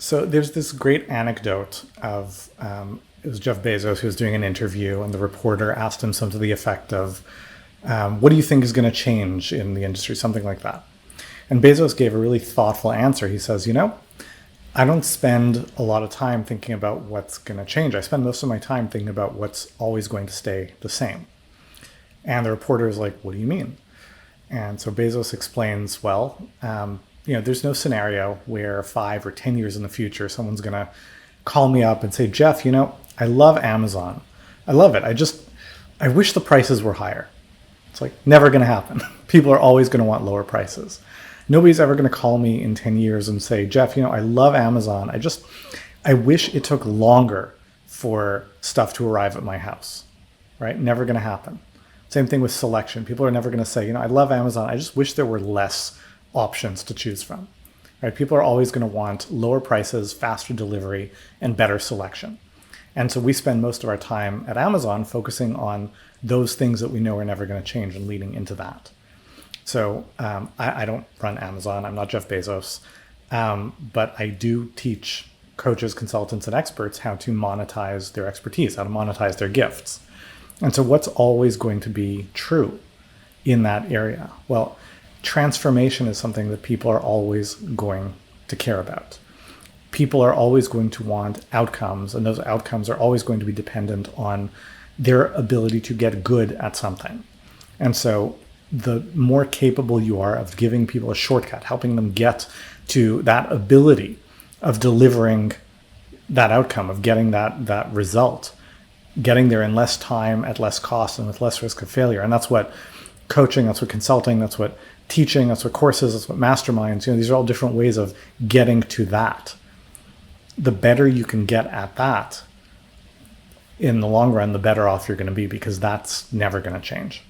So there's this great anecdote of it was Jeff Bezos who was doing an interview, and the reporter asked him something to the effect of, "What do you think is going to change in the industry?" Something like that. And Bezos gave a really thoughtful answer. He says, I don't spend a lot of time thinking about what's going to change. I spend most of my time thinking about what's always going to stay the same." And the reporter is like, "What do you mean?" And so Bezos explains, there's no scenario where 5 or 10 years in the future, someone's going to call me up and say, "Jeff, I love Amazon. I love it. I wish the prices were higher." It's like never going to happen. People are always going to want lower prices. Nobody's ever going to call me in 10 years and say, "Jeff, I love Amazon. I wish it took longer for stuff to arrive at my house," right? Never going to happen. Same thing with selection. People are never going to say, "I love Amazon. I just wish there were less options to choose from," right? People are always going to want lower prices, faster delivery, and better selection. And so we spend most of our time at Amazon focusing on those things that we know are never going to change and leading into that. So I don't run Amazon. I'm not Jeff Bezos. But I do teach coaches, consultants, and experts how to monetize their expertise, how to monetize their gifts. And so what's always going to be true in that area? Well, transformation is something that people are always going to care about. People are always going to want outcomes, and those outcomes are always going to be dependent on their ability to get good at something. And so the more capable you are of giving people a shortcut, helping them get to that ability of delivering that outcome, of getting that result, getting there in less time, at less cost, and with less risk of failure. And that's what coaching, that's what consulting, that's what teaching, that's what courses, that's what masterminds, these are all different ways of getting to that. The better you can get at that, in the long run, the better off you're going to be, because that's never going to change.